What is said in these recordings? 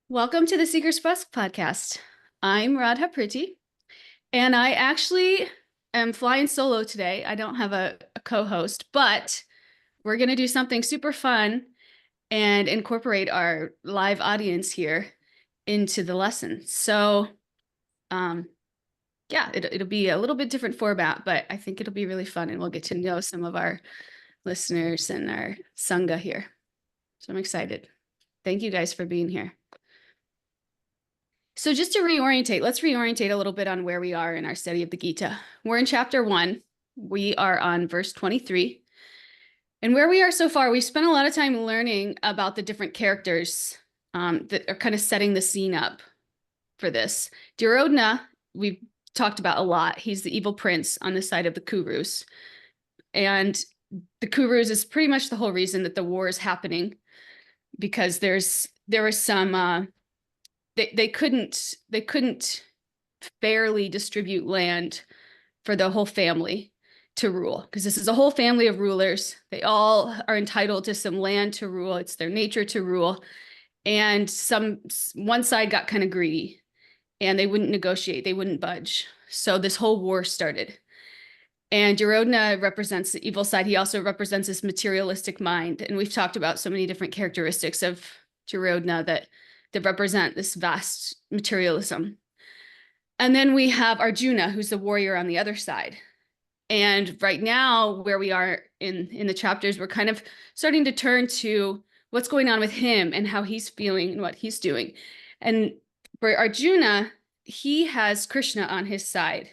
Welcome to the Seeker's Quest podcast. I'm Radha Priti, and I actually am flying solo today. I don't have a co-host, but we're going to do something super fun and incorporate our live audience here into the lesson. So, um, yeah, it'll be a little bit different format, but I think it'll be really fun, and we'll get to know some of our listeners and our Sangha here. So I'm excited. Thank you guys for being here. So just to reorientate, let's reorientate a little bit on where we are in our study of the Gita. We're in chapter 1. We are on verse 23. And where we are so far, we've spent a lot of time learning about the different characters that are kind of setting the scene up for this. Duryodhana, we've talked about a lot. He's the evil prince on the side of the Kurus. And the Kurus is pretty much the whole reason that the war is happening, because there was some they couldn't fairly distribute land for the whole family to rule, because this is a whole family of rulers. They all are entitled to some land to rule. It's their nature to rule. And one side got kind of greedy and they wouldn't negotiate. They wouldn't budge. So this whole war started. And Duryodhana represents the evil side. He also represents this materialistic mind. And we've talked about so many different characteristics of Duryodhana that represent this vast materialism. And then we have Arjuna, who's the warrior on the other side. And right now, where we are in the chapters, we're kind of starting to turn to what's going on with him and how he's feeling and what he's doing. And for Arjuna, he has Krishna on his side.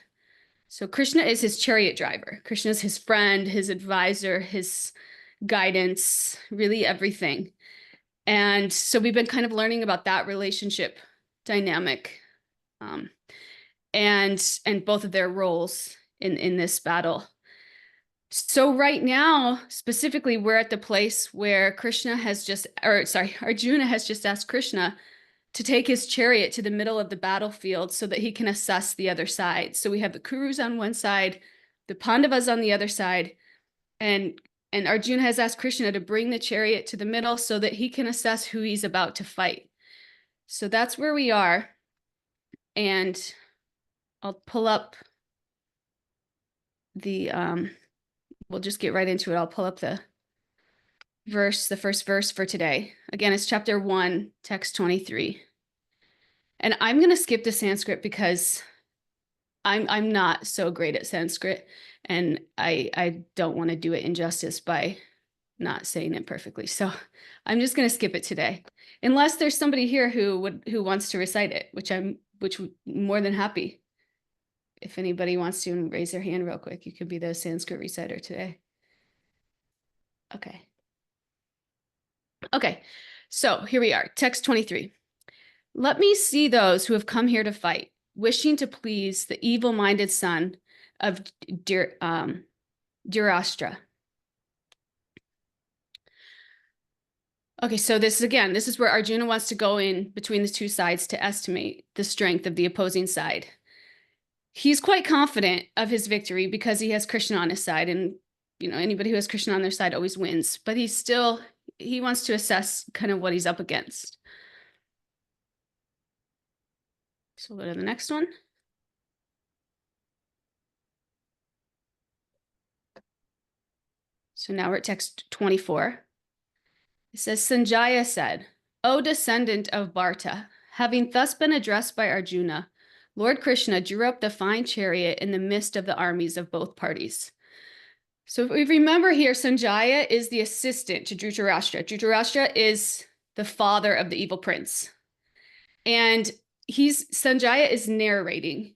So Krishna is his chariot driver. Krishna is his friend, his advisor, his guidance, really everything. And so we've been kind of learning about that relationship dynamic, and both of their roles in this battle. So right now, specifically, we're at the place where Arjuna has just asked Krishna to take his chariot to the middle of the battlefield so that he can assess the other side. So we have the Kurus on one side, the Pandavas on the other side, and Arjuna has asked Krishna to bring the chariot to the middle so that he can assess who he's about to fight. So that's where we are. And I'll pull up we'll just get right into it. I'll pull up the first verse for today. Again, it's chapter 1, text 23. And I'm going to skip the Sanskrit because I'm not so great at Sanskrit, and I don't want to do it injustice by not saying it perfectly. So I'm just going to skip it today, unless there's somebody here who wants to recite it, which I'm more than happy. If anybody wants to raise their hand real quick, you could be the Sanskrit reciter today. Okay. Okay. So here we are, text 23. Let me see those who have come here to fight, wishing to please the evil-minded son of Dhritarashtra. Okay, so this is where Arjuna wants to go in between the two sides to estimate the strength of the opposing side. He's quite confident of his victory because he has Krishna on his side, and anybody who has Krishna on their side always wins, but he wants to assess kind of what he's up against. So we'll go to the next one. So now we're at text 24. It says, Sanjaya said, O descendant of Bharata, having thus been addressed by Arjuna, Lord Krishna drew up the fine chariot in the midst of the armies of both parties. So if we remember here, Sanjaya is the assistant to Dhritarashtra. Dhritarashtra is the father of the evil prince. And Sanjaya is narrating.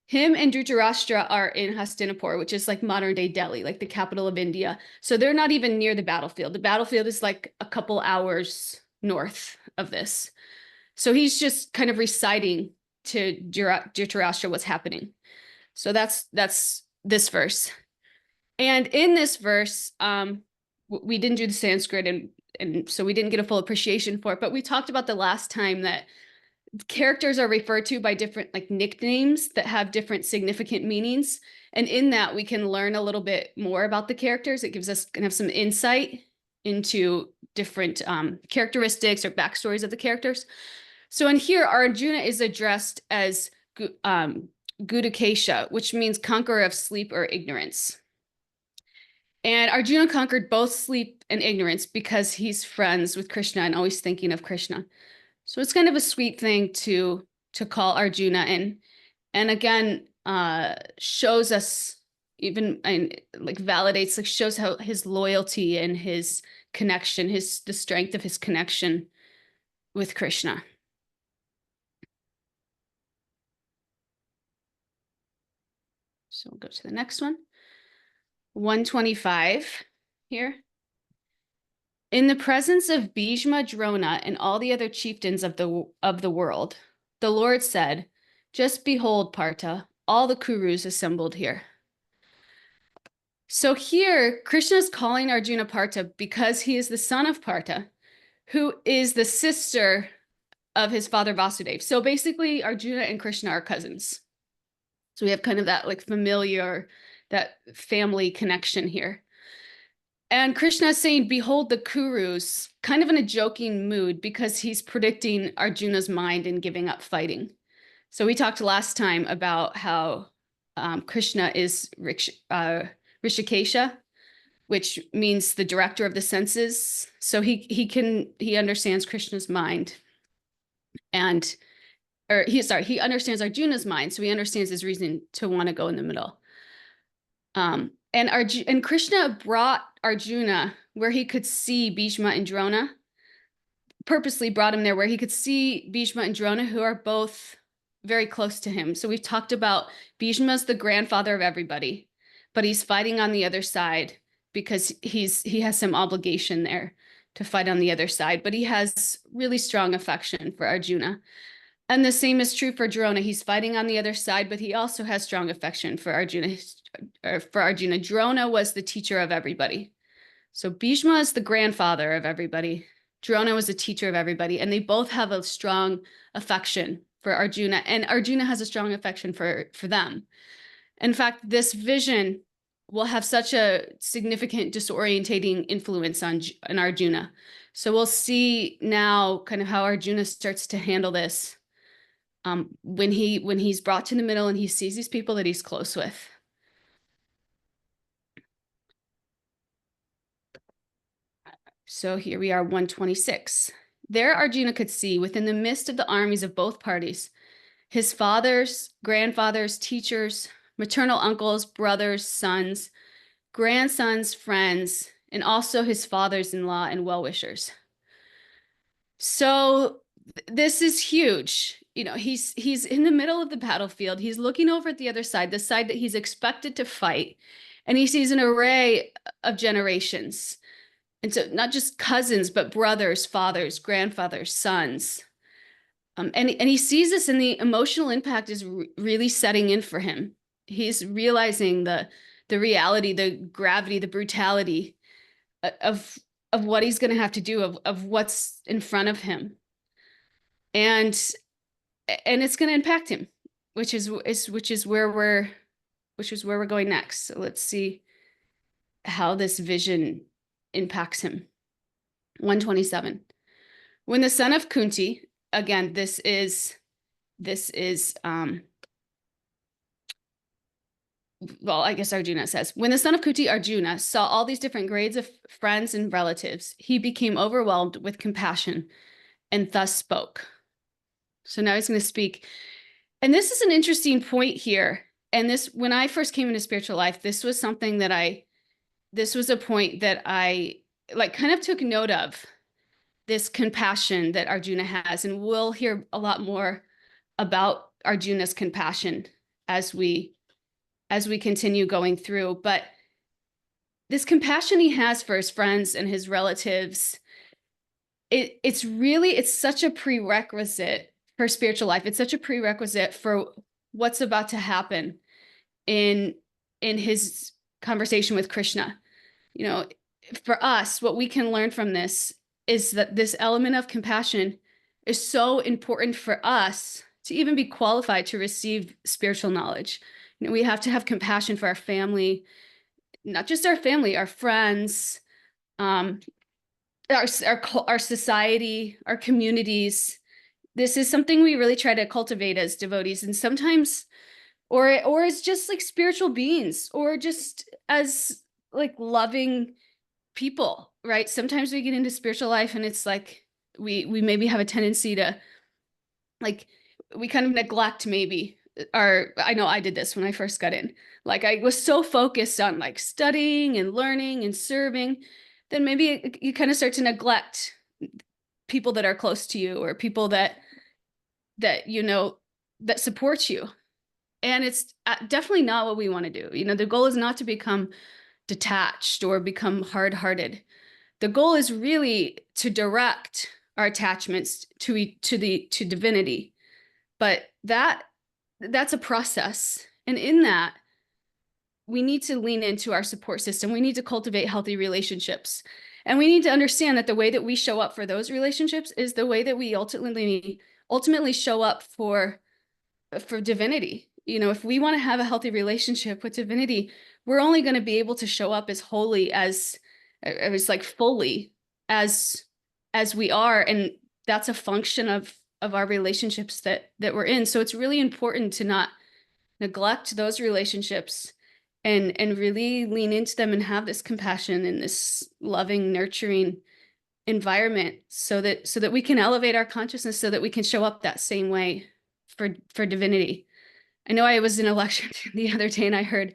Him and Dhritarashtra are in Hastinapur, which is like modern day Delhi, like the capital of India. So they're not even near the battlefield. The battlefield is like a couple hours north of this. So he's just kind of reciting to Dhritarashtra what's happening. So that's this verse. And in this verse, we didn't do the Sanskrit, and so we didn't get a full appreciation for it. But we talked about the last time that characters are referred to by different nicknames that have different significant meanings. And in that, we can learn a little bit more about the characters. It gives us kind of some insight into different characteristics or backstories of the characters. So in here, Arjuna is addressed as Gudakesha, which means conqueror of sleep or ignorance. And Arjuna conquered both sleep and ignorance because he's friends with Krishna and always thinking of Krishna. So it's kind of a sweet thing to call Arjuna, and again shows us, even, and like validates, like shows how his loyalty and his connection, the strength of his connection with Krishna. So we'll go to the next one. 125 here. In the presence of Bhishma, Drona, and all the other chieftains of the world, the Lord said, "Just behold, Partha, all the Kurus assembled here." So here, Krishna is calling Arjuna Partha because he is the son of Partha, who is the sister of his father Vasudeva. So basically, Arjuna and Krishna are cousins. So we have kind of that like familiar, that family connection here. And Krishna is saying, behold the Kurus, kind of in a joking mood because he's predicting Arjuna's mind and giving up fighting. So we talked last time about how Krishna is Rishikesha, which means the director of the senses. So he understands Krishna's mind, and he understands Arjuna's mind. So he understands his reason to want to go in the middle. And Krishna brought Arjuna where he could see Bhishma and Drona, purposely brought him there where he could see Bhishma and Drona, who are both very close to him. So we've talked about Bhishma's the grandfather of everybody, but he's fighting on the other side because he has some obligation there to fight on the other side, but he has really strong affection for Arjuna. And the same is true for Drona. He's fighting on the other side, but he also has strong affection for Arjuna. Drona was the teacher of everybody. So Bhishma is the grandfather of everybody. Drona was a teacher of everybody, and they both have a strong affection for Arjuna, and Arjuna has a strong affection for them. In fact, this vision will have such a significant disorientating influence on Arjuna. So we'll see now kind of how Arjuna starts to handle this when he's brought to the middle and he sees these people that he's close with. So here we are, 126. There Arjuna could see within the midst of the armies of both parties, his fathers, grandfathers, teachers, maternal uncles, brothers, sons, grandsons, friends, and also his fathers-in-law and well-wishers. So this is huge. You know, he's in the middle of the battlefield. He's looking over at the other side, the side that he's expected to fight, and he sees an array of generations. And so not just cousins, but brothers, fathers, grandfathers, sons. And he sees this, and the emotional impact is really setting in for him. He's realizing the reality, the gravity, the brutality of what he's going to have to do, of what's in front of him. And it's going to impact him, which is where we're going next. So let's see how this vision impacts him. 127. When the son of Kunti, again, this is well, I guess Arjuna says, when the son of Kunti, Arjuna, saw all these different grades of friends and relatives, he became overwhelmed with compassion and thus spoke. So now he's going to speak. And this is an interesting point here. And this, when I first came into spiritual life, this was something that this was a point that I like kind of took note of, this compassion that Arjuna has. And we'll hear a lot more about Arjuna's compassion as we continue going through. But this compassion he has for his friends and his relatives, it's such a prerequisite for spiritual life. It's such a prerequisite for what's about to happen in his conversation with Krishna. You know, for us, what we can learn from this is that this element of compassion is so important for us to even be qualified to receive spiritual knowledge. You know, we have to have compassion for our family, not just our family, our friends, our society, our communities. this is something we really try to cultivate as devotees. And sometimes, or as just like spiritual beings, or just as like loving people, right? Sometimes we get into spiritual life and it's like we maybe have a tendency to like, we kind of neglect maybe our, I know I did this when I first got in. Like I was so focused on like studying and learning and serving, then maybe you kind of start to neglect people that are close to you, or people that you know that support you. And it's definitely not what we want to do. The goal is not to become detached or become hard-hearted. The goal is really to direct our attachments to divinity. But that's a process. And in that, we need to lean into our support system. We need to cultivate healthy relationships. And we need to understand that the way that we show up for those relationships is the way that we ultimately show up for divinity. If we want to have a healthy relationship with divinity, we're only going to be able to show up as holy, as like fully as we are. And that's a function of our relationships that we're in. So it's really important to not neglect those relationships, and really lean into them and have this compassion and this loving, nurturing environment, so that we can elevate our consciousness, so that we can show up that same way for divinity. I know I was in a lecture the other day and I heard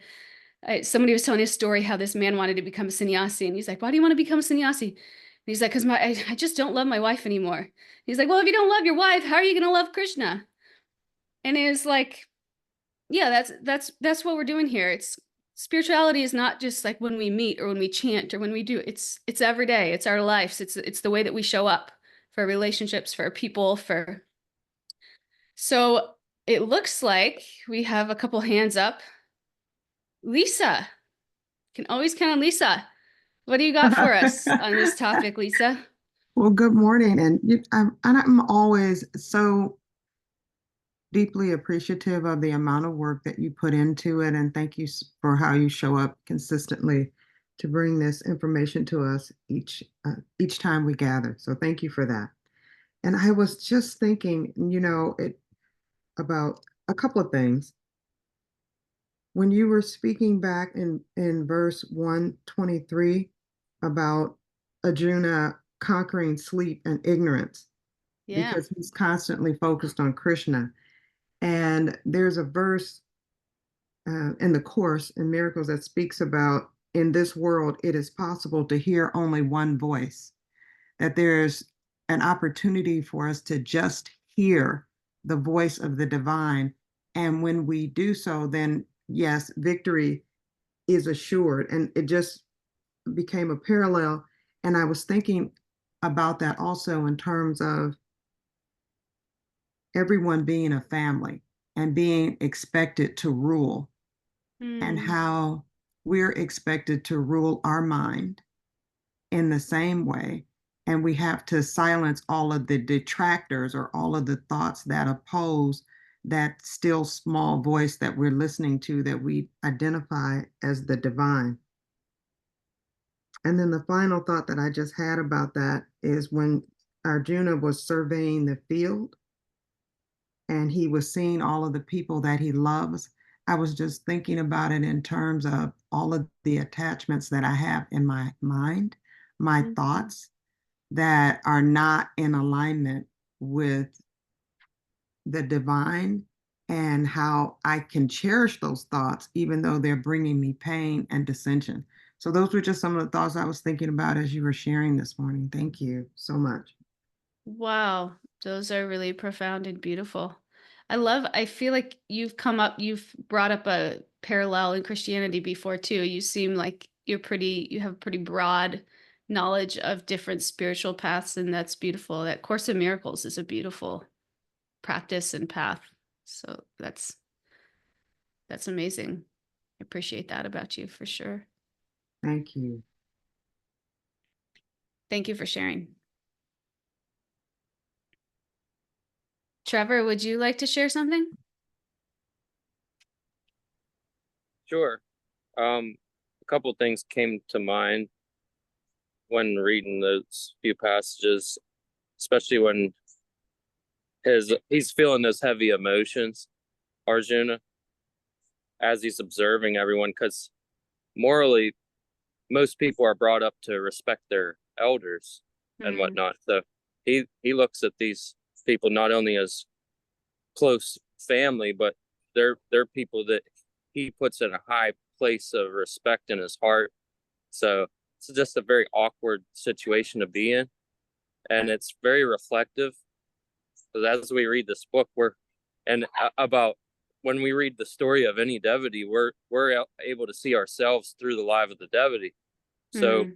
somebody was telling a story how this man wanted to become a sannyasi, and he's like, "Why do you want to become a sannyasi?" And he's like, "Because I just don't love my wife anymore." He's like, "Well, if you don't love your wife, how are you going to love Krishna?" And it was like, yeah, that's what we're doing here. It's spirituality is not just like when we meet or when we chant or when we do. It's every day. It's our lives. It's the way that we show up for relationships, for people, for. So it looks like we have a couple hands up. Lisa, can always count on Lisa. What do you got for us on this topic, Lisa? Well, good morning. And I'm always so deeply appreciative of the amount of work that you put into it. And thank you for how you show up consistently to bring this information to us each time we gather. So thank you for that. And I was just thinking, about a couple of things. When you were speaking back in verse 123 about Arjuna conquering sleep and ignorance, Yeah. because he's constantly focused on Krishna. And there's a verse in the Course in Miracles that speaks about in this world, it is possible to hear only one voice, that there's an opportunity for us to just hear the voice of the divine. And when we do so, then yes, victory is assured. And it just became a parallel. And I was thinking about that also in terms of everyone being a family and being expected to rule, and Mm, how we're expected to rule our mind in the same way. And we have to silence all of the detractors or all of the thoughts that oppose that still small voice that we're listening to, that we identify as the divine. And then the final thought that I just had about that is when Arjuna was surveying the field and he was seeing all of the people that he loves, I was just thinking about it in terms of all of the attachments that I have in my mind, my mhm. thoughts that are not in alignment with the divine, and how I can cherish those thoughts even though they're bringing me pain and dissension. So those were just some of the thoughts I was thinking about as you were sharing this morning. Thank you so much. Wow, those are really profound and beautiful. I feel like you've brought up a parallel in Christianity before too. You seem like you have pretty broad knowledge of different spiritual paths, and that's beautiful. That Course of Miracles is a beautiful practice and path. So that's amazing. I appreciate that about you for sure. Thank you. Thank you for sharing. Trevor, would you like to share something? Sure. A couple things came to mind when reading those few passages, especially when he's feeling those heavy emotions, Arjuna, as he's observing everyone, because morally, most people are brought up to respect their elders and whatnot. So he looks at these people not only as close family, but they're people that he puts in a high place of respect in his heart. So it's just a very awkward situation to be in, and it's very reflective. But as we read this book, about when we read the story of any devotee, we're able to see ourselves through the life of the devotee. So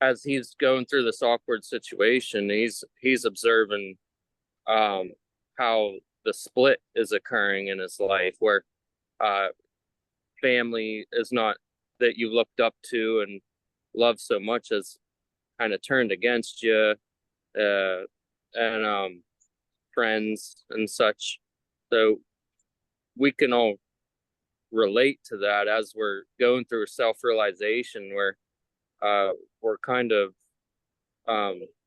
as he's going through this awkward situation, he's observing how the split is occurring in his life, where family is not that you looked up to and loved so much as kind of turned against you, and friends and such. So we can all relate to that as we're going through self-realization, where we're kind of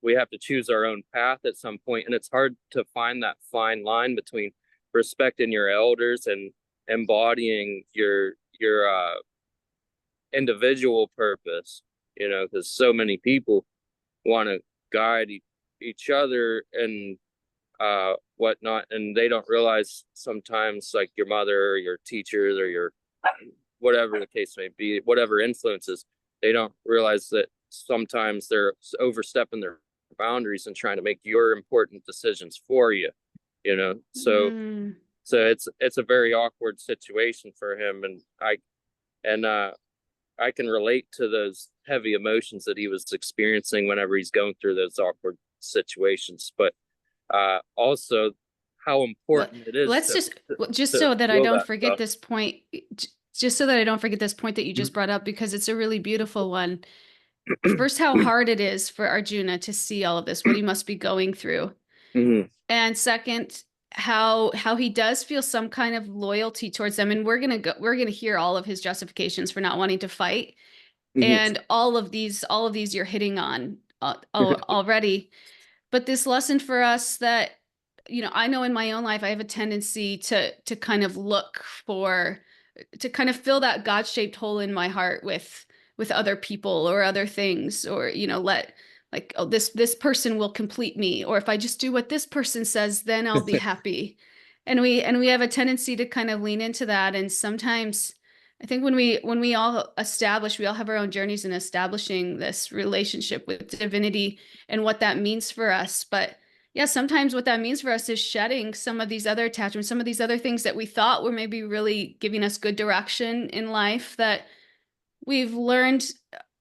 we have to choose our own path at some point, and it's hard to find that fine line between respecting your elders and embodying your individual purpose, because so many people want to guide each other and whatnot, and they don't realize sometimes, like your mother or your teachers or your whatever the case may be, whatever influences, they don't realize that sometimes they're overstepping their boundaries and trying to make your important decisions for you, so it's a very awkward situation for him, and I can relate to those heavy emotions that he was experiencing whenever he's going through those awkward situations. But also how important it is. Let's just so that I don't forget this point, just so that I don't forget this point that you just brought up, because it's a really beautiful one. First, how hard it is for Arjuna to see all of this, what he must be going through. And second, how he does feel some kind of loyalty towards them. And we're gonna hear all of his justifications for not wanting to fight. And all of these you're hitting on already. But this lesson for us that, I know in my own life, I have a tendency to kind of to kind of fill that God-shaped hole in my heart with other people or other things, or, this person will complete me, or if I just do what this person says, then I'll be happy. And we have a tendency to kind of lean into that. And sometimes I think when we all have our own journeys in establishing this relationship with divinity and what that means for us. But yeah, sometimes what that means for us is shedding some of these other attachments, some of these other things that we thought were maybe really giving us good direction in life, that we've learned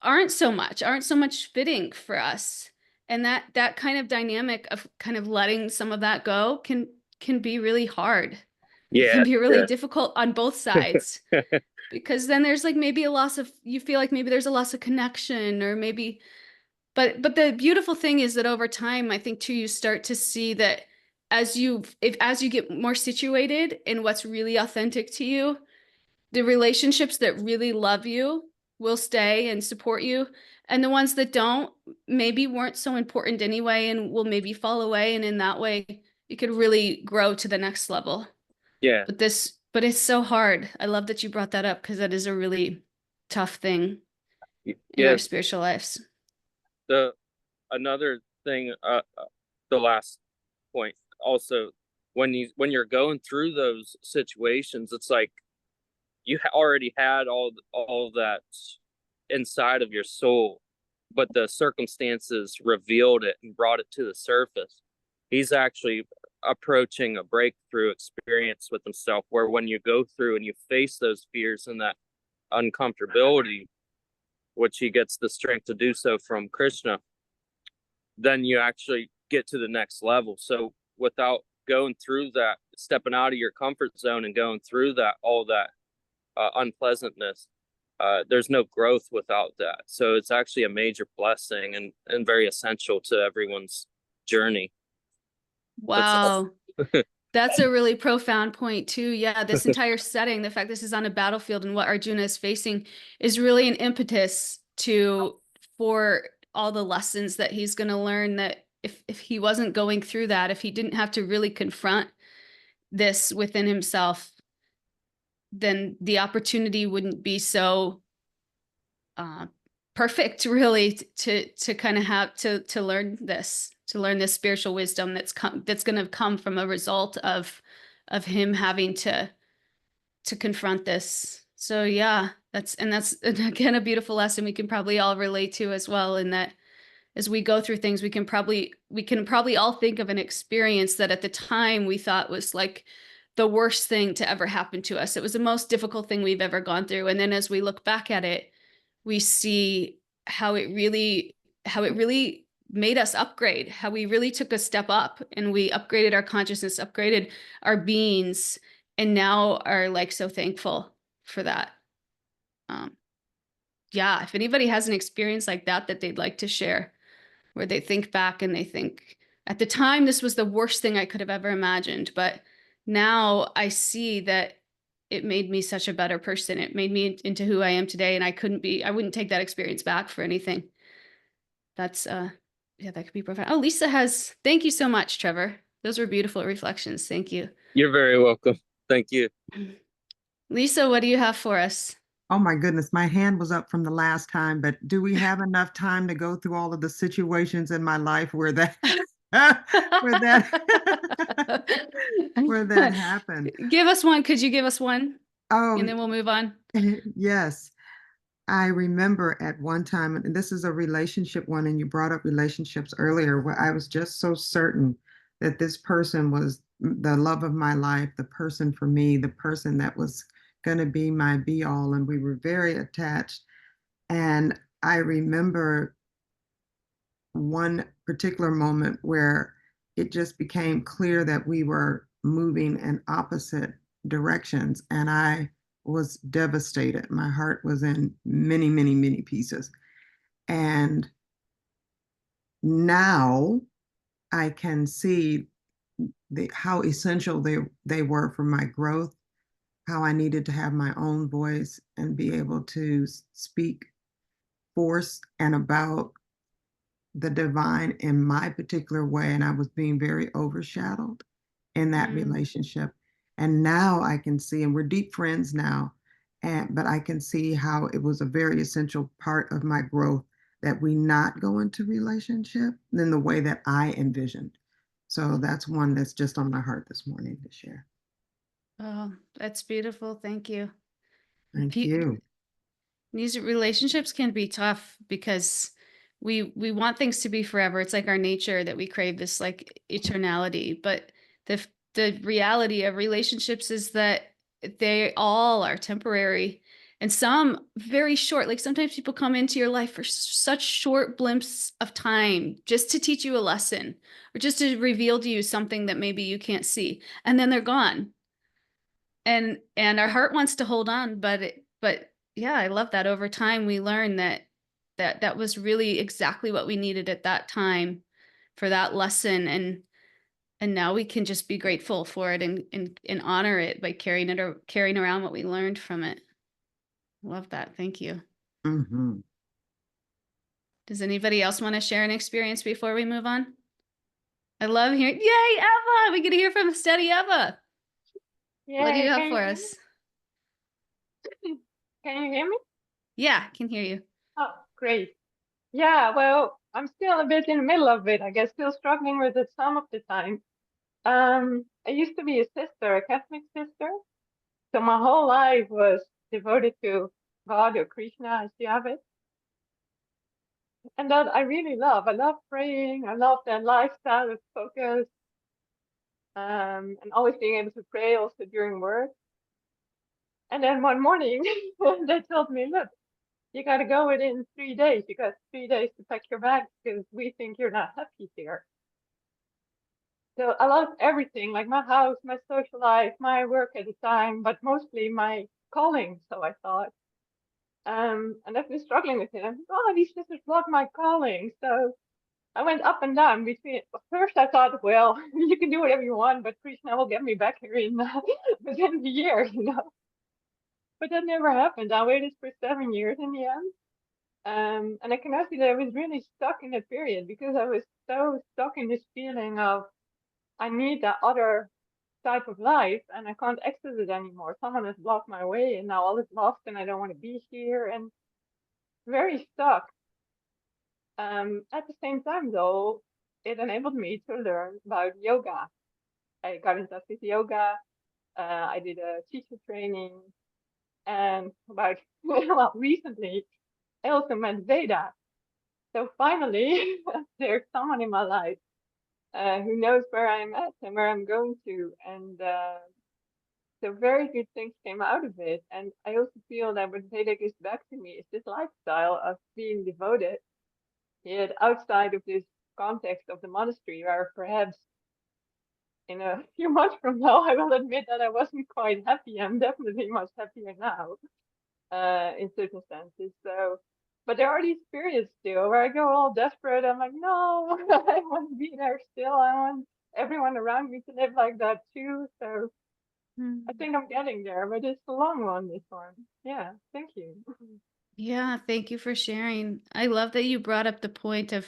aren't so much fitting for us. And that kind of dynamic of kind of letting some of that go can be really hard. It can be really difficult on both sides. Because then there's like maybe you feel like maybe there's a loss of connection, or maybe, but the beautiful thing is that over time, I think too, you start to see that as you get more situated in what's really authentic to you, the relationships that really love you will stay and support you. And the ones that don't, maybe weren't so important anyway, and will maybe fall away. And in that way, you could really grow to the next level. Yeah. But it's so hard. I love that you brought that up, because that is a really tough thing in our spiritual lives. Another thing, the last point also, when you're going through those situations, it's like you already had all that inside of your soul, but the circumstances revealed it and brought it to the surface. He's actually approaching a breakthrough experience with himself, where when you go through and you face those fears and that uncomfortability, which he gets the strength to do so from Krishna, then you actually get to the next level. So without going through that, stepping out of your comfort zone and going through all that unpleasantness, there's no growth without that. So it's actually a major blessing and very essential to everyone's journey. Wow. That's a really profound point too. Yeah, this entire setting, the fact this is on a battlefield and what Arjuna is facing, is really an impetus for all the lessons that he's going to learn, that if he wasn't going through that, if he didn't have to really confront this within himself, then the opportunity wouldn't be so perfect, really, to kind of have to learn this, spiritual wisdom that's going to come from a result of him having to confront this. So yeah, that's again a beautiful lesson we can probably all relate to as well, in that as we go through things, we can probably all think of an experience that at the time we thought was like the worst thing to ever happen to us. It was the most difficult thing we've ever gone through. And then as we look back at it, we see how it really made us upgrade, how we really took a step up, and we upgraded our consciousness, upgraded our beings, and now are like so thankful for that. Yeah, if anybody has an experience like that they'd like to share, where they think back and they think, at the time, this was the worst thing I could have ever imagined, but now I see that it made me such a better person. It made me into who I am today, and I wouldn't take that experience back for anything. That's yeah, that could be profound. Oh, Lisa has, thank you so much, Trevor. Those were beautiful reflections. Thank you. You're very welcome. Thank you. Lisa, what do you have for us? Oh my goodness, my hand was up from the last time, but do we have enough time to go through all of the situations in my life where that where that where that happened? Give us one. Could you give us one? Oh, And then we'll move on. yes. I remember at one time, and this is a relationship one, and you brought up relationships earlier, where I was just so certain that this person was the love of my life, the person for me, the person that was going to be my be all. And we were very attached. And I remember one particular moment where it just became clear that we were moving in opposite directions. And I was devastated. My heart was in many, many, many pieces. And now I can see how essential they were for my growth, how I needed to have my own voice and be able to speak force and about the divine in my particular way. And I was being very overshadowed in that relationship. And now I can see, and we're deep friends now, but I can see how it was a very essential part of my growth that we not go into relationship in the way that I envisioned. So that's one that's just on my heart this morning to share. Oh, that's beautiful. Thank you. Thank you. These relationships can be tough because we want things to be forever. It's like our nature that we crave this like eternality. But the reality of relationships is that they all are temporary, and some very short. Like sometimes people come into your life for such short blimps of time just to teach you a lesson or just to reveal to you something that maybe you can't see, and then they're gone. And our heart wants to hold on, but yeah, I love that over time we learn that was really exactly what we needed at that time for that lesson. And now we can just be grateful for it and honor it by carrying around what we learned from it. Love that. Thank you. Mm-hmm. Does anybody else want to share an experience before we move on? I love hearing, yay, Eva! We get to hear from Steady Eva. Yeah, What do you have can for you us? can you hear me? Yeah, can hear you. Oh, great. Yeah, well, I'm still a bit in the middle of it, I guess, still struggling with it some of the time. I used to be a sister, a Catholic sister, so my whole life was devoted to God or Krishna, as you have it. And that I really love. I love praying. I love that lifestyle of focus, and always being able to pray also during work. And then one morning, they told me, look, you got to go within 3 days. You got 3 days to pack your bags because we think you're not happy here. So I lost everything, like my house, my social life, my work at the time, but mostly my calling, so I thought. And I've been struggling with it. Oh, these sisters block my calling. So I went up and down between. First, I thought, well, you can do whatever you want, but Krishna will get me back here in within the year, you know. But that never happened. I waited for 7 years in the end. And I can see that I was really stuck in that period because I was so stuck in this feeling of I need that other type of life and I can't access it anymore. Someone has blocked my way and now all is lost and I don't want to be here and very stuck. At the same time though, it enabled me to learn about yoga. I got in touch with yoga. I did a teacher training and about, well, recently I also met Veda. So finally, there's someone in my life who knows where I'm at and where I'm going to. And so very good things came out of it. And I also feel that what Veda gives back to me is this lifestyle of being devoted, yet outside of this context of the monastery, where perhaps in a few months from now, I will admit that I wasn't quite happy. I'm definitely much happier now, in certain senses. So, but there are these periods still where I go all desperate. I'm like, no, I want to be there still. I want everyone around me to live like that too. So I think I'm getting there, but it's a long one, this one. Yeah, thank you. Yeah, thank you for sharing. I love that you brought up the point of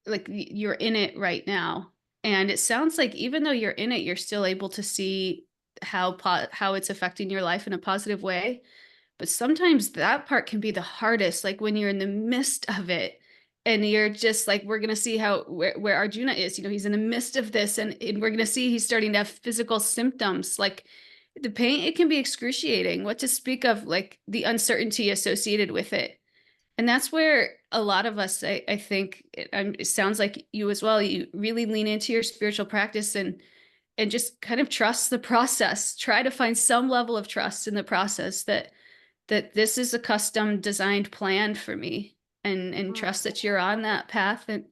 like you're in it right now. And it sounds like even though you're in it, you're still able to see how it's affecting your life in a positive way. But sometimes that part can be the hardest, like when you're in the midst of it and you're just like, we're going to see where Arjuna is, he's in the midst of this and we're going to see he's starting to have physical symptoms. Like the pain, it can be excruciating. What to speak of like the uncertainty associated with it. And that's where a lot of us, I think, it sounds like you as well, you really lean into your spiritual practice and just kind of trust the process. Try to find some level of trust in the process that this is a custom designed plan for me, and trust that you're on that path. And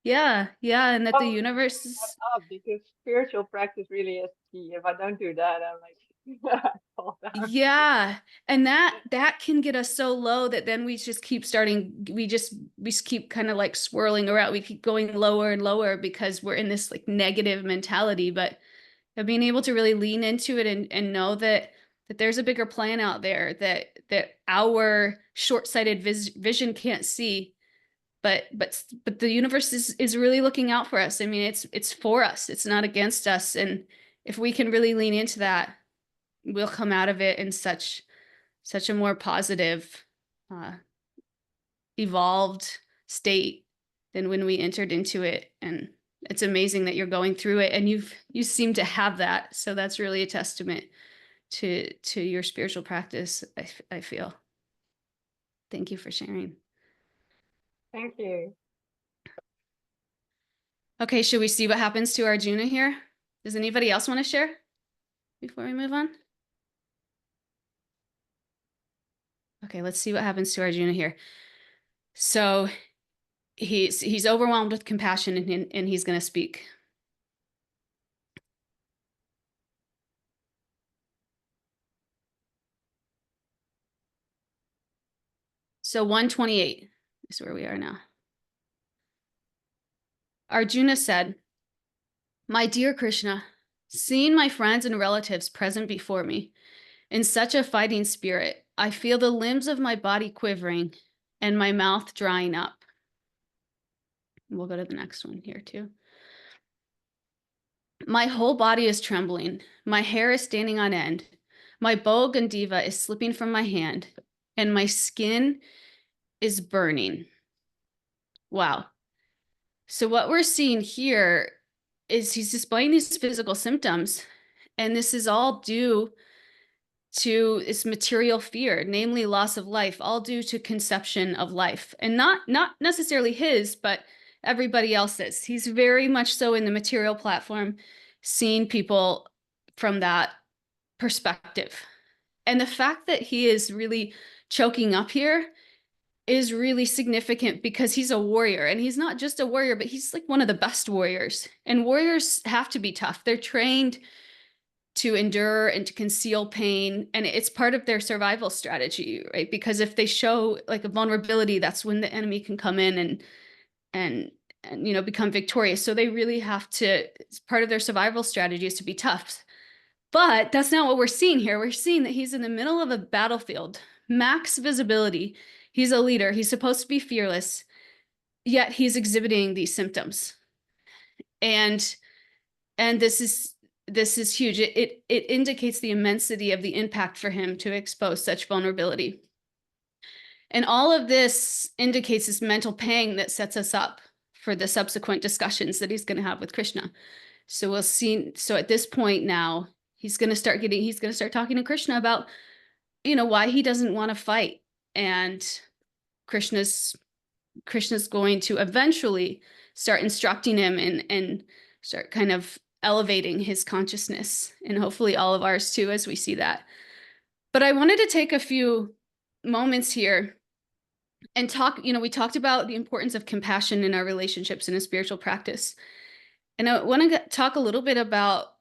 yeah, and that the Oh, universe is, up because spiritual practice really is key. If I don't do that, I'm like, I fall down. yeah. And that can get us so low that then we just keep we keep kind of like swirling around. We keep going lower and lower because we're in this like negative mentality. But being able to really lean into it and know that there's a bigger plan out there that our short-sighted vision can't see, but the universe is really looking out for us. I mean, it's for us. It's not against us. And if we can really lean into that, we'll come out of it in such a more positive, evolved state than when we entered into it. And it's amazing that you're going through it and you seem to have that. So that's really a testament to your spiritual practice, I feel. Thank you for sharing. Thank you. Okay, should we see what happens to Arjuna here? Does anybody else want to share before we move on? Okay, let's see what happens to Arjuna here. So he's overwhelmed with compassion and he's going to speak. So 128 is where we are now. Arjuna said, "My dear Krishna, seeing my friends and relatives present before me, in such a fighting spirit, I feel the limbs of my body quivering and my mouth drying up." We'll go to the next one here too. "My whole body is trembling. My hair is standing on end. My bow Gandiva is slipping from my hand, and my skin is burning." Wow. So what we're seeing here is he's displaying these physical symptoms, and this is all due to this material fear, namely loss of life, all due to conception of life, and not necessarily his, but everybody else's. He's very much so in the material platform, seeing people from that perspective. And the fact that he is really choking up here is really significant because he's a warrior, and he's not just a warrior, but he's like one of the best warriors. And warriors have to be tough. They're trained to endure and to conceal pain, and it's part of their survival strategy, right? Because if they show like a vulnerability, that's when the enemy can come in and become victorious. So they really have to, it's part of their survival strategy is to be tough. But that's not what we're seeing here. We're seeing that he's in the middle of a battlefield, max visibility. He's a leader. He's supposed to be fearless. yet he's exhibiting these symptoms. And this is huge. It indicates the immensity of the impact for him to expose such vulnerability. And all of this indicates this mental pang that sets us up for the subsequent discussions that he's going to have with Krishna. So we'll see. So at this point now, he's going to start talking to Krishna about, why he doesn't want to fight. And Krishna's going to eventually start instructing him and start kind of elevating his consciousness, and hopefully all of ours too, as we see that. But I wanted to take a few moments here and talk, we talked about the importance of compassion in our relationships in a spiritual practice. And I want to talk a little bit about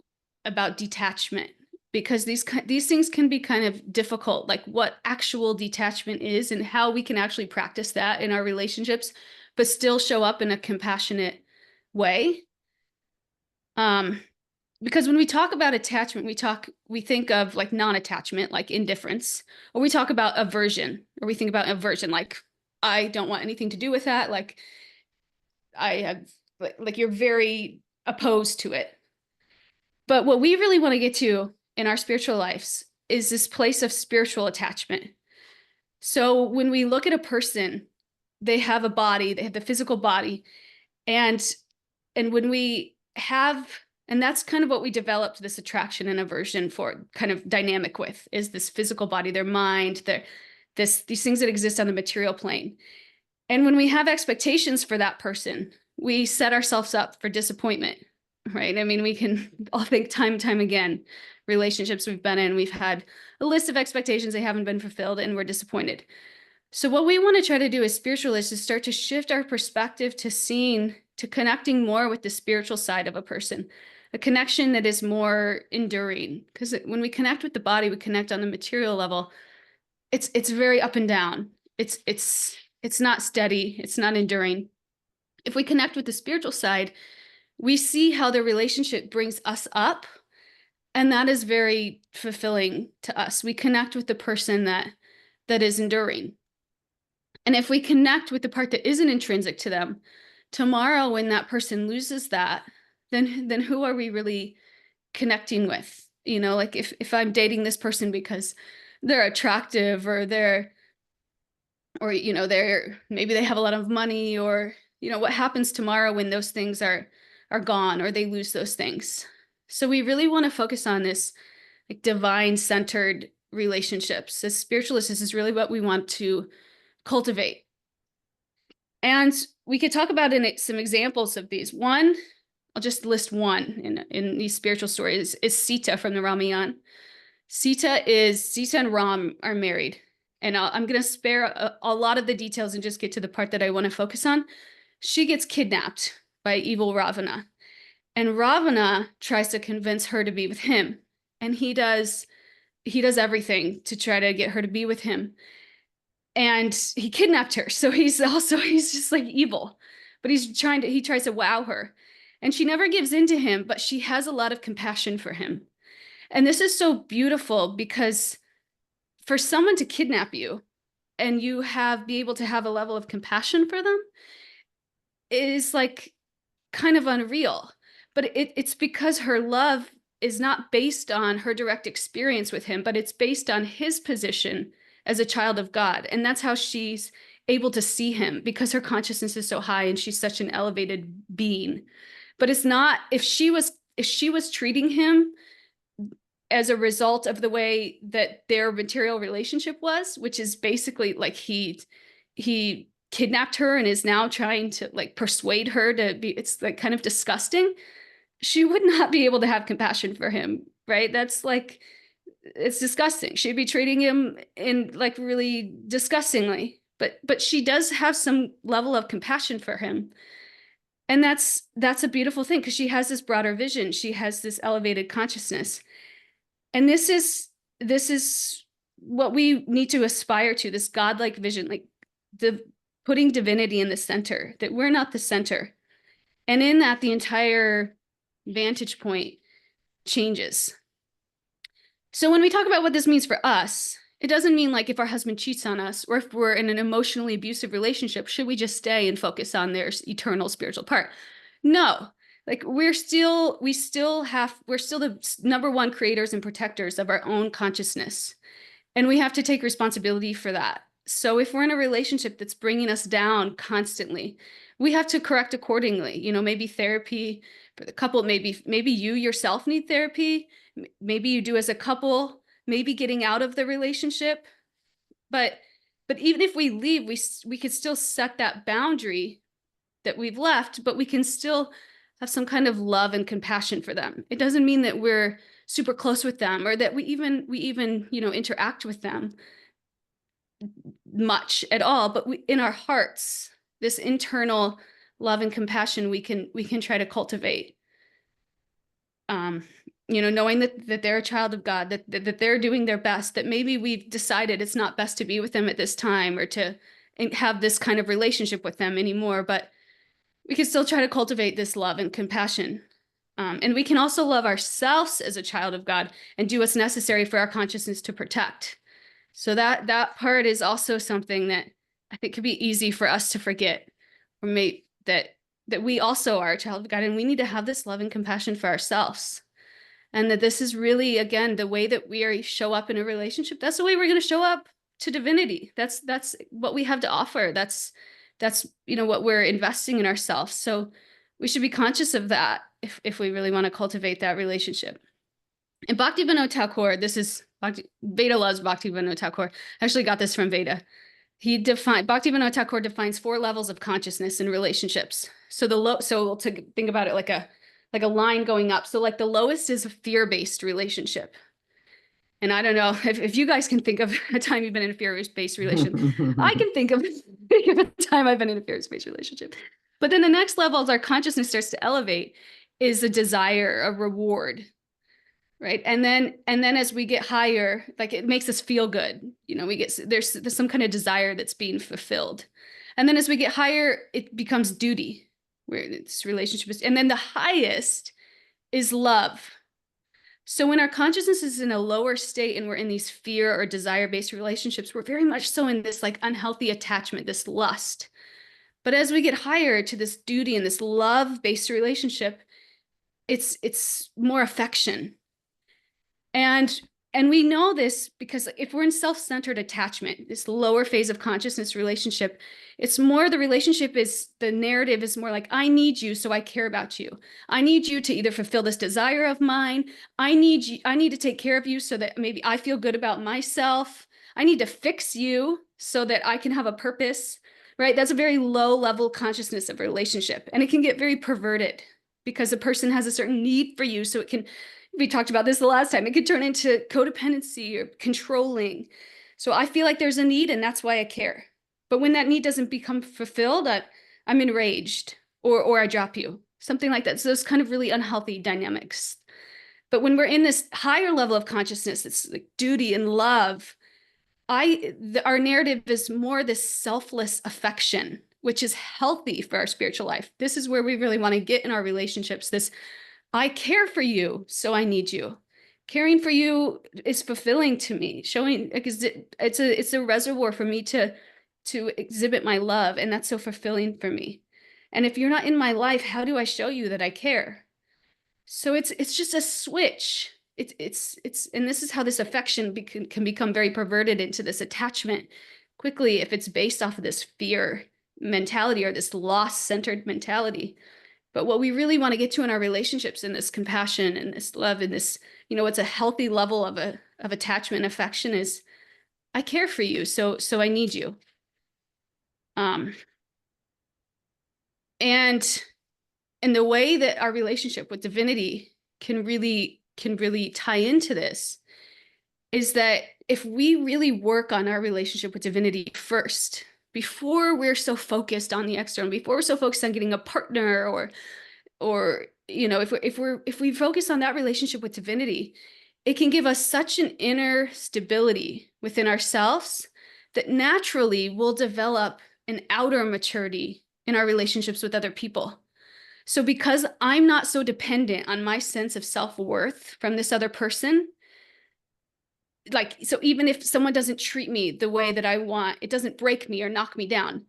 detachment, because these things can be kind of difficult, like what actual detachment is and how we can actually practice that in our relationships, but still show up in a compassionate way. Because when we talk about attachment, we think of like non-attachment, like indifference, or we talk about aversion, or we think about aversion, like I don't want anything to do with that. Like I have, like you're very opposed to it. But what we really want to get to in our spiritual lives is this place of spiritual attachment. So when we look at a person, they have a body, they have the physical body, and when we have, and that's kind of what we developed this attraction and aversion for, kind of dynamic with, is this physical body, their mind, these things that exist on the material plane. And when we have expectations for that person, we set ourselves up for disappointment, right? I mean, we can all think time and time again, relationships we've been in, we've had a list of expectations, they haven't been fulfilled, and we're disappointed. So what we want to try to do as spiritualists is start to shift our perspective to connecting more with the spiritual side of a person, a connection that is more enduring. Because when we connect with the body, we connect on the material level. It's very up and down. It's not steady. It's not enduring. If we connect with the spiritual side, we see how the relationship brings us up, and that is very fulfilling to us. We connect with the person that is enduring. And if we connect with the part that isn't intrinsic to them, tomorrow when that person loses that, then who are we really connecting with? Like if I'm dating this person because they're attractive, or they're maybe they have a lot of money, or what happens tomorrow when those things are gone, or they lose those things. So we really want to focus on this like divine centered relationships. As spiritualists, this is really what we want to cultivate. And we could talk about some examples of these. One, I'll just list one in these spiritual stories, is Sita from the Ramayana. Sita and Ram are married. And I'm going to spare a lot of the details and just get to the part that I want to focus on. She gets kidnapped by evil Ravana. And Ravana tries to convince her to be with him. And he does everything to try to get her to be with him. And he kidnapped her. So he's just like evil, but he tries to wow her, and she never gives in to him, but she has a lot of compassion for him. And this is so beautiful, because for someone to kidnap you and you be able to have a level of compassion for them is like kind of unreal. But it's because her love is not based on her direct experience with him, but it's based on his position as a child of God. And that's how she's able to see him, because her consciousness is so high and she's such an elevated being. But it's not, if she was treating him as a result of the way that their material relationship was, which is basically like he kidnapped her and is now trying to like persuade her to be, it's like kind of disgusting. She would not be able to have compassion for him, right? That's like, it's disgusting. She'd be treating him in like really disgustingly, but she does have some level of compassion for him. And that's a beautiful thing, because she has this broader vision. She has this elevated consciousness. And this is what we need to aspire to, this godlike vision, like putting divinity in the center, that we're not the center. And in that, the entire vantage point changes. So when we talk about what this means for us, It doesn't mean like if our husband cheats on us or if we're in an emotionally abusive relationship, should we just stay and focus on their eternal spiritual part? No, like we're still the number one creators and protectors of our own consciousness. And we have to take responsibility for that. So if we're in a relationship that's bringing us down constantly, we have to correct accordingly. You know, maybe therapy for the couple, maybe you yourself need therapy. Maybe you do as a couple, maybe getting out of the relationship. But even if we leave, we could still set that boundary that we've left, but we can still have some kind of love and compassion for them. It doesn't mean that we're super close with them or that we even, you know, interact with them much at all, but in our hearts, this internal love and compassion we can try to cultivate. You know, knowing that they're a child of God, that they're doing their best, that maybe we've decided it's not best to be with them at this time or to have this kind of relationship with them anymore, but we can still try to cultivate this love and compassion. And we can also love ourselves as a child of God and do what's necessary for our consciousness to protect. So that part is also something that I think could be easy for us to forget, or that we also are a child of God and we need to have this love and compassion for ourselves. And that this is really, again, the way that we show up in a relationship. That's the way we're going to show up to divinity. That's what we have to offer. That's you know what we're investing in ourselves. So we should be conscious of that if we really want to cultivate that relationship. And Bhaktivinoda Thakur, Veda loves Bhaktivinoda Thakur. I actually got this from Veda. Bhaktivinoda Thakur defines 4 levels of consciousness in relationships. So to think about it like a line going up. So like the lowest is a fear-based relationship. And I don't know if you guys can think of a time you've been in a fear-based relationship. I can think of a time I've been in a fear-based relationship. But then the next level, as our consciousness starts to elevate, is a desire, a reward, right? And then as we get higher, like it makes us feel good. You know, there's some kind of desire that's being fulfilled. And then as we get higher, it becomes duty, where this relationship is. And then the highest is love. So when our consciousness is in a lower state and we're in these fear or desire-based relationships, we're very much so in this like unhealthy attachment, this lust. But as we get higher to this duty and this love-based relationship, it's more affection. And we know this because if we're in self-centered attachment, this lower phase of consciousness relationship, it's more the narrative is more like, I need you, so I care about you. I need you to either fulfill this desire of mine. I need to take care of you so that maybe I feel good about myself. I need to fix you so that I can have a purpose, right? That's a very low level consciousness of a relationship. And it can get very perverted because a person has a certain need for you. So we talked about this the last time, it could turn into codependency or controlling. So I feel like there's a need and that's why I care. But when that need doesn't become fulfilled, I'm enraged or I drop you, something like that. So those kind of really unhealthy dynamics. But when we're in this higher level of consciousness, it's like duty and love, our narrative is more this selfless affection, which is healthy for our spiritual life. This is where we really want to get in our relationships. This, I care for you, so I need you. Caring for you is fulfilling to me, showing because it's a reservoir for me to exhibit my love, and that's so fulfilling for me. And if you're not in my life, how do I show you that I care? So it's just a switch. And this is how this affection can become very perverted into this attachment quickly if it's based off of this fear mentality or this loss-centered mentality. But what we really want to get to in our relationships and this compassion and this love and this, you know, what's a healthy level of attachment and affection is, I care for you, so I need you. And the way that our relationship with divinity can really tie into this is that if we really work on our relationship with divinity first, before we're so focused on the external, before we're so focused on getting a partner or you know, if we focus on that relationship with divinity, it can give us such an inner stability within ourselves that naturally we'll develop an outer maturity in our relationships with other people. So because I'm not so dependent on my sense of self-worth from this other person, like, so even if someone doesn't treat me the way that I want, it doesn't break me or knock me down.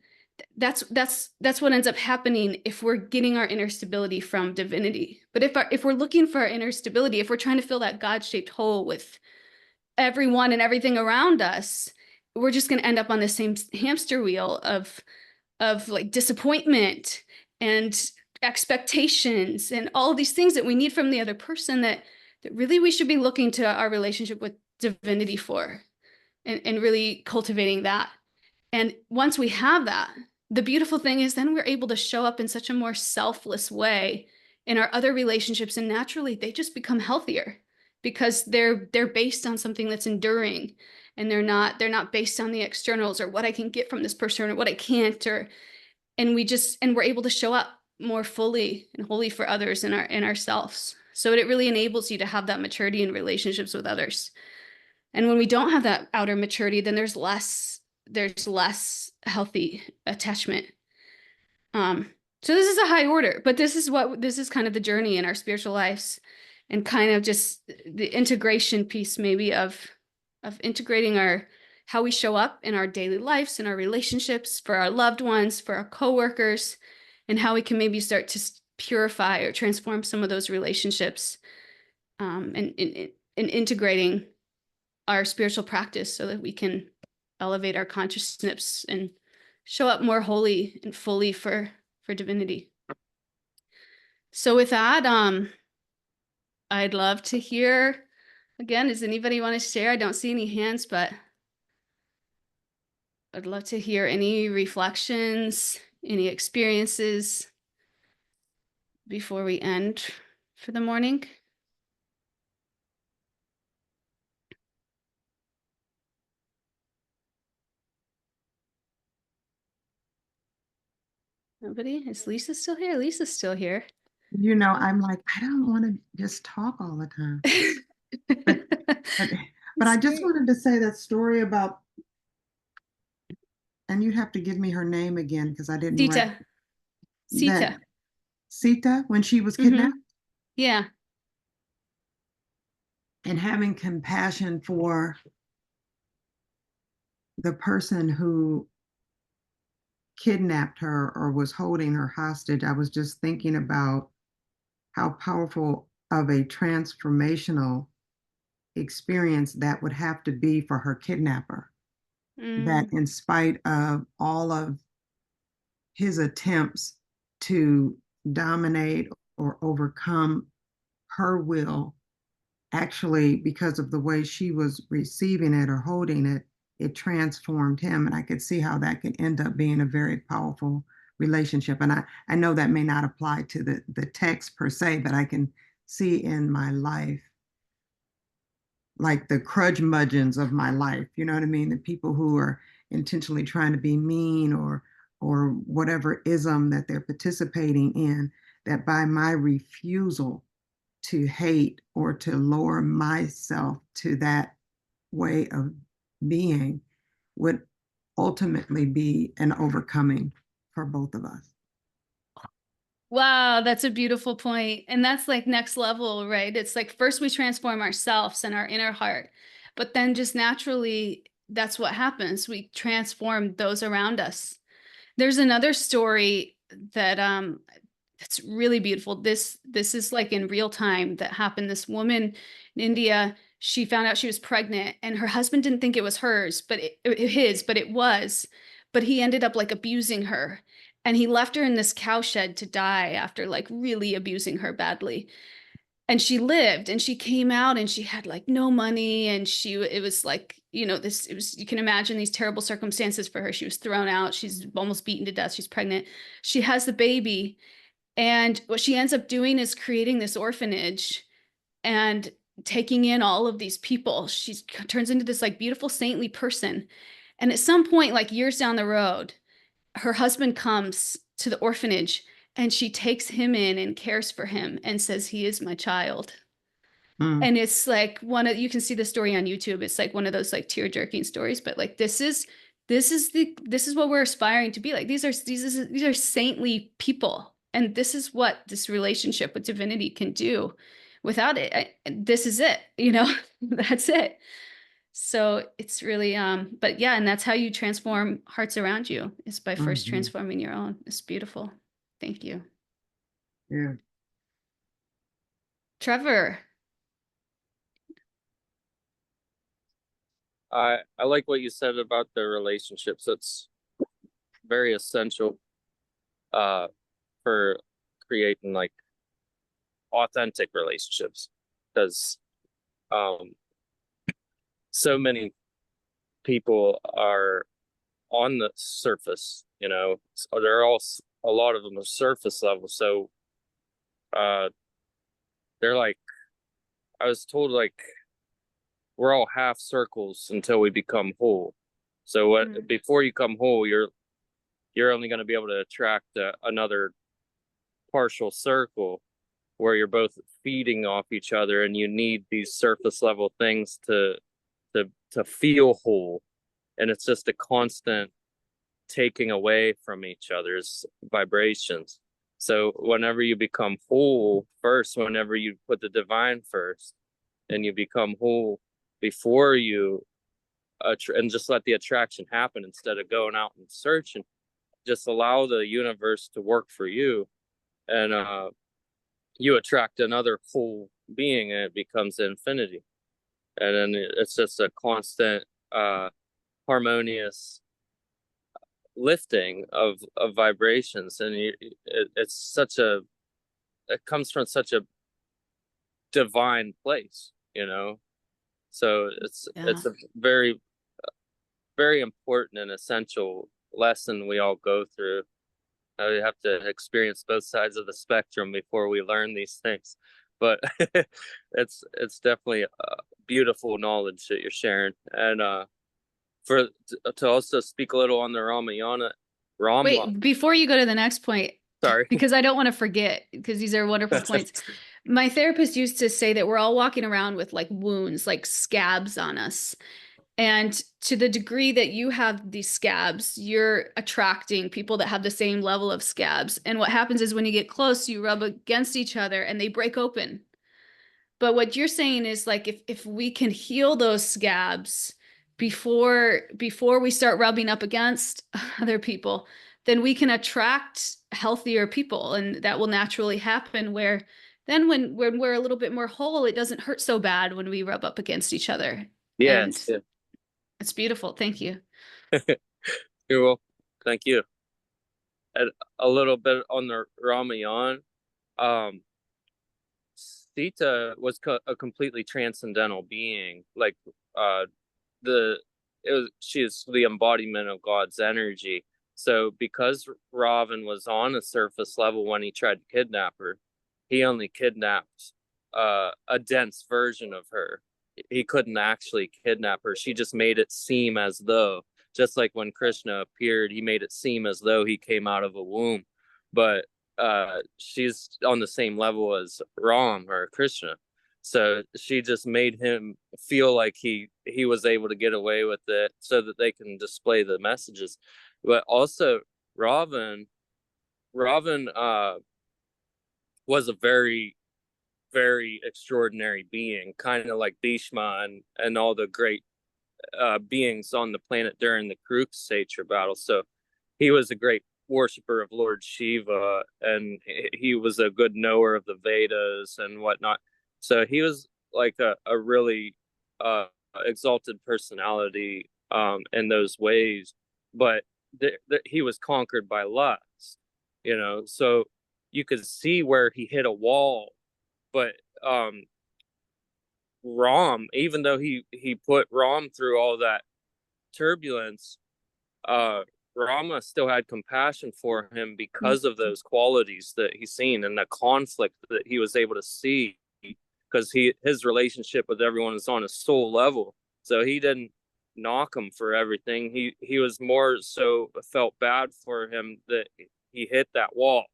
That's what ends up happening if we're getting our inner stability from divinity. But if we're looking for our inner stability, if we're trying to fill that God-shaped hole with everyone and everything around us, we're just going to end up on the same hamster wheel of like disappointment and expectations and all these things that we need from the other person that really we should be looking to our relationship with divinity for, and really cultivating that. And once we have that, the beautiful thing is then we're able to show up in such a more selfless way in our other relationships, and naturally they just become healthier because they're based on something that's enduring, and they're not based on the externals or what I can get from this person or what I can't, or and we're able to show up more fully and wholly for others in ourselves. So it really enables you to have that maturity in relationships with others. And when we don't have that outer maturity, then there's less healthy attachment. So this is a high order, but this is kind of the journey in our spiritual lives, and kind of just the integration piece maybe of integrating how we show up in our daily lives, in our relationships, for our loved ones, for our coworkers, and how we can maybe start to purify or transform some of those relationships, and integrating our spiritual practice so that we can elevate our consciousness and show up more wholly and fully for divinity. So with that, I'd love to hear, again, does anybody want to share? I don't see any hands, but I'd love to hear any reflections, any experiences before we end for the morning. Nobody? Is Lisa still here? Lisa's still here. I'm like, I don't want to just talk all the time. But I just wanted to say that story about, and you have to give me her name again because I didn't write Sita. that. Sita, when she was Mm-hmm. kidnapped. Yeah. And having compassion for the person who kidnapped her or was holding her hostage. I was just thinking about how powerful of a transformational experience that would have to be for her kidnapper. That in spite of all of his attempts to dominate or overcome her will, actually, because of the way she was receiving it or holding it, it transformed him. And I could see how that could end up being a very powerful relationship. And I know that may not apply to the text per se, but I can see in my life, like the crudgmudgeons of my life, you know what I mean? The people who are intentionally trying to be mean or whatever ism that they're participating in, that by my refusal to hate or to lower myself to that way of being would ultimately be an overcoming for both of us. Wow, that's a beautiful point. And that's like next level, right? It's like first we transform ourselves and our inner heart, but then just naturally, that's what happens. We transform those around us. There's another story that that's really beautiful. This is like in real time that happened. This woman in India, she found out she was pregnant, and her husband didn't think it was hers, but it was. But he ended up like abusing her, and he left her in this cowshed to die after like really abusing her badly. And she lived, and she came out, and she had like no money, and it was like, you can imagine these terrible circumstances for her. She was thrown out. She's almost beaten to death. She's pregnant. She has the baby. And what she ends up doing is creating this orphanage and taking in all of these people. She turns into this like beautiful saintly person. And at some point, like years down the road, her husband comes to the orphanage, and she takes him in and cares for him and says, "He is my child." And it's like you can see the story on YouTube. It's like one of those like tear-jerking stories, but like this is what we're aspiring to be like. These are saintly people. And this is what this relationship with divinity can do. Without it, this is it, that's it. So it's really, but yeah, and that's how you transform hearts around you, is by first Mhm. transforming your own. It's beautiful. Thank you. Yeah. Trevor. I like what you said about the relationships. It's very essential for creating like authentic relationships, because so many people are on the surface, you know, so they're all, a lot of them are surface level. So they're like, I was told, like, we're all half circles until we become whole. So what, before you come whole, you're only going to be able to attract another partial circle where you're both feeding off each other, and you need these surface level things to feel whole. And it's just a constant taking away from each other's vibrations. So whenever you become whole first, whenever you put the divine first and you become whole before you and just let the attraction happen instead of going out and searching, just allow the universe to work for you, and you attract another whole being, and it becomes infinity. And then it's just a constant harmonious lifting of vibrations. And it's such a, it comes from such a divine place, you know. So it's a very, very important and essential lesson we all go through. We have to experience both sides of the spectrum before we learn these things. But it's definitely beautiful knowledge that you're sharing. And to also speak a little on the Ramayana. Wait, before you go to the next point, Sorry. because I don't want to forget, because these are wonderful points. My therapist used to say that we're all walking around with like wounds, like scabs on us. And to the degree that you have these scabs, you're attracting people that have the same level of scabs. And what happens is when you get close, you rub against each other and they break open. But what you're saying is like if we can heal those scabs before we start rubbing up against other people, then we can attract healthier people, and that will naturally happen, where then when we're a little bit more whole, it doesn't hurt so bad when we rub up against each other. Yes. And it's beautiful. Thank you. You're welcome. Thank you. And a little bit on the Ramayana. Sita was a completely transcendental being. Like she is the embodiment of God's energy. So because Ravan was on a surface level when he tried to kidnap her, he only kidnapped a dense version of her. He couldn't actually kidnap her. She just made it seem as though, just like when Krishna appeared, he made it seem as though he came out of a womb. But she's on the same level as Ram or Krishna. So she just made him feel like he was able to get away with it so that they can display the messages. But also Ravan was a very, very extraordinary being, kind of like Bhishma and all the great beings on the planet during the Kurukshetra battle. So he was a great worshiper of Lord Shiva, and he was a good knower of the Vedas and whatnot. So he was like a really exalted personality in those ways, but he was conquered by lust, you know. So you could see where he hit a wall, but Ram, even though he put Ram through all that turbulence, Rama still had compassion for him because of those qualities that he's seen and the conflict that he was able to see, because his relationship with everyone is on a soul level. So he didn't knock him for everything. He was more so felt bad for him that he hit that wall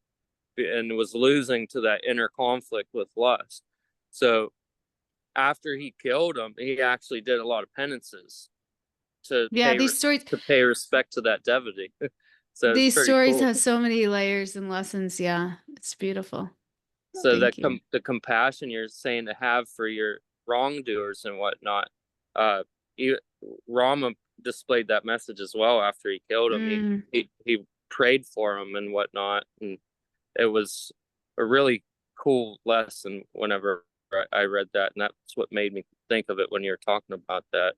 and was losing to that inner conflict with lust. So after he killed him, he actually did a lot of penances to pay respect to that devotee. So these it's stories cool. have so many layers and lessons. Yeah, it's beautiful. So the compassion you're saying to have for your wrongdoers and whatnot, Rama displayed that message as well after he killed him. He prayed for him and whatnot, and it was a really cool lesson whenever I read that, and that's what made me think of it when you were talking about that.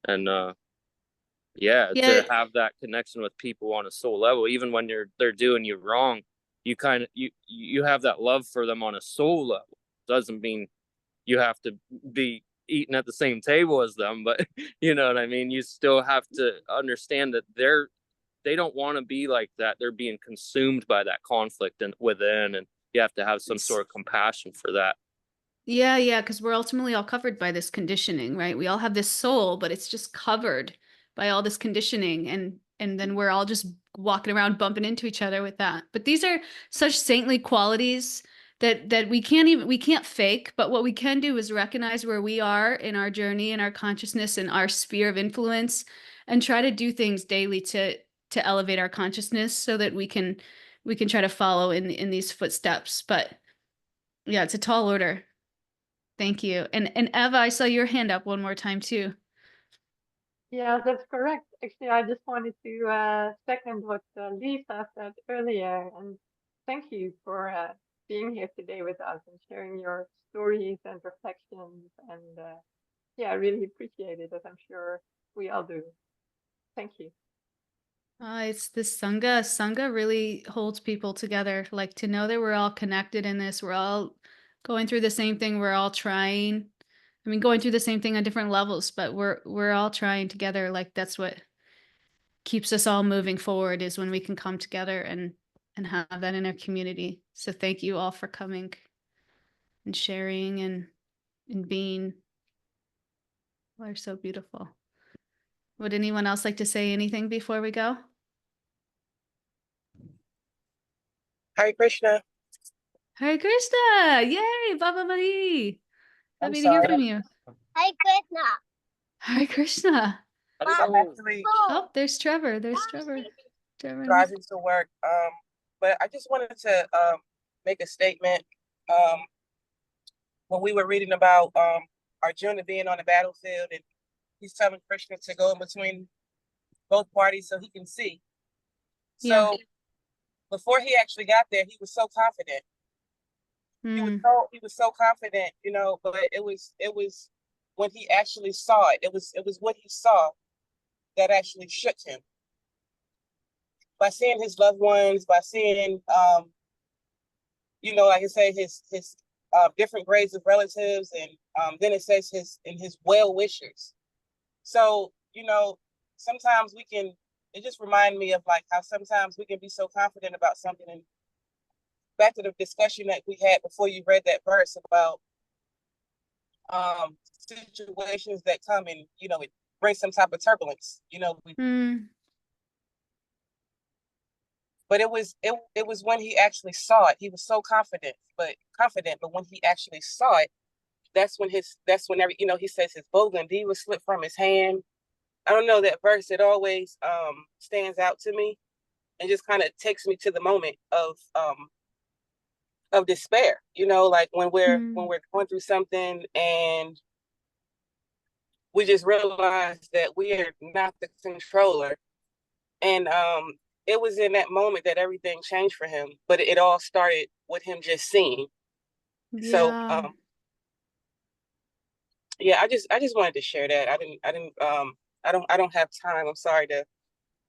And to have that connection with people on a soul level, even when they're doing you wrong, you kind of you have that love for them on a soul level. Doesn't mean you have to be eating at the same table as them, but you know what I mean? You still have to understand that they don't want to be like that. They're being consumed by that conflict within, and you have to have some sort of compassion for that. Yeah, because we're ultimately all covered by this conditioning, right? We all have this soul, but it's just covered by all this conditioning, and then we're all just walking around bumping into each other with that. But these are such saintly qualities that we can't fake, but what we can do is recognize where we are in our journey, in our consciousness, and our sphere of influence, and try to do things daily to elevate our consciousness so that we can try to follow in these footsteps. But yeah, it's a tall order. Thank you. And Eva, I saw your hand up one more time too. Yeah, that's correct. Actually, I just wanted to second what Lisa said earlier, and thank you for being here today with us and sharing your stories and reflections. And yeah, I really appreciate it, as I'm sure we all do. Thank you. It's this Sangha. Sangha really holds people together. Like, to know that we're all connected in this, we're all going through the same thing, we're all trying. I mean, going through the same thing on different levels, but we're all trying together. Like, that's what keeps us all moving forward, is when we can come together and have that in our community. So thank you all for coming and sharing and being. They're so beautiful. Would anyone else like to say anything before we go? Hare Krishna. Hare Krishna! Yay, Baba Marie! Happy to hear from you. Hare Krishna. Hare Krishna. I'm actually Oh, there's Trevor. There's Trevor. Trevor. driving to work. But I just wanted to make a statement. When we were reading about Arjuna being on the battlefield, and he's telling Krishna to go in between both parties so he can see. So before he actually got there, he was so confident. He was so confident, you know, but it was when he actually saw it. It was what he saw that actually shook him. By seeing his loved ones, by seeing you know, like I say, his different grades of relatives, and then it says his well wishers. So, you know, sometimes it just reminds me of like how sometimes we can be so confident about something. And back to the discussion that we had before you read that verse about situations that come and, you know, it brings some type of turbulence, you know. But it was when he actually saw it. He was so confident, but when he actually saw it, that's when every, you know, he says his bogandi was slipped from his hand. I don't know, that verse, it always stands out to me and just kind of takes me to the moment of despair, you know, like when we're going through something and we just realize that we are not the controller. And it was in that moment that everything changed for him, but it all started with him just seeing. Yeah. So I just wanted to share that. I don't have time. I'm sorry to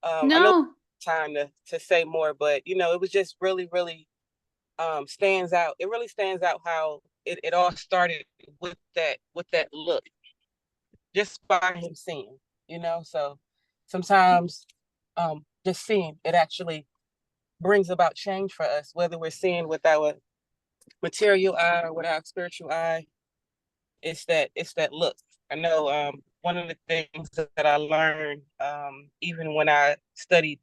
No. I know time to say more, but you know, it was just really, really stands out. It really stands out how it all started with that look, just by him seeing, you know. So sometimes just seeing it actually brings about change for us, whether we're seeing with our material eye or with our spiritual eye. It's that look. I know one of the things that I learned even when I studied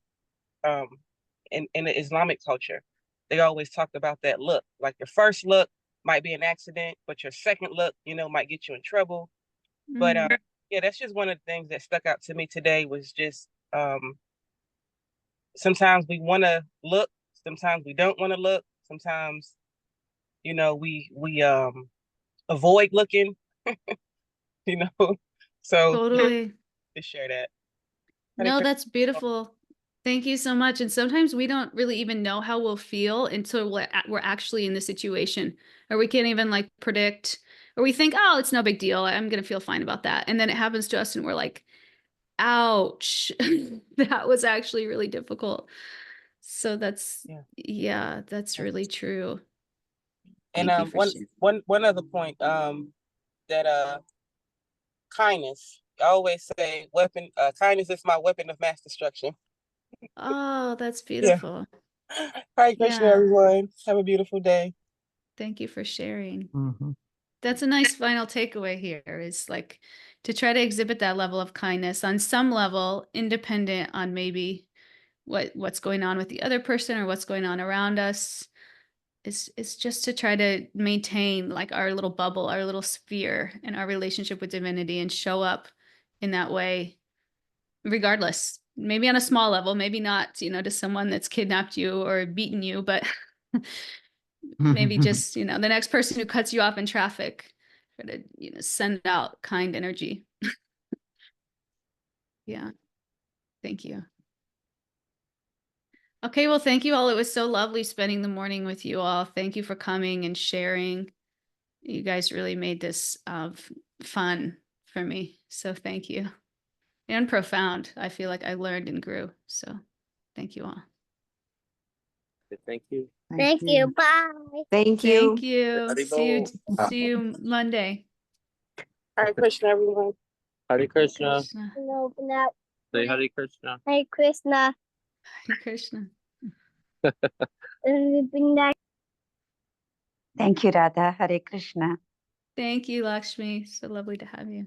in the Islamic culture, they always talked about that look. Like your first look might be an accident, but your second look, you know, might get you in trouble. But yeah, that's just one of the things that stuck out to me today, was just sometimes we want to look, sometimes we don't want to look, sometimes, you know, we avoid looking, you know. So Totally. to share that. No, that's beautiful. Thank you so much. And sometimes we don't really even know how we'll feel until we're actually in the situation, or we can't even like predict, or we think, oh, it's no big deal. I'm going to feel fine about that. And then it happens to us and we're like, ouch, that was actually really difficult. So that's, yeah, that's really true. And Thank you for sharing. one other point, that kindness. I always say kindness is my weapon of mass destruction. Oh, that's beautiful. Hare Krishna, Yeah. everyone. Have a beautiful day. Thank you for sharing. Mhm. That's a nice final takeaway here, is like to try to exhibit that level of kindness on some level, independent on maybe what's going on with the other person or what's going on around us. It's just to try to maintain like our little bubble, our little sphere, and our relationship with divinity, and show up in that way regardless. Maybe on a small level, maybe not, you know, to someone that's kidnapped you or beaten you, but maybe just, you know, the next person who cuts you off in traffic, try to, you know, send out kind energy. Yeah. Thank you. Okay, well, thank you all. It was so lovely spending the morning with you all. Thank you for coming and sharing. You guys really made this fun for me. So thank you. And profound. I feel like I learned and grew. So thank you all. Thank you. Thank you. Bye. Thank you. Thank you. Haribo. See you Monday. Hare Krishna, everyone. Hare Krishna. Krishna. Open up. Say Hare Krishna. Hare Krishna. Hare Krishna. Bring that. Thank you, Radha. Hare Krishna. Thank you, Lakshmi. So lovely to have you.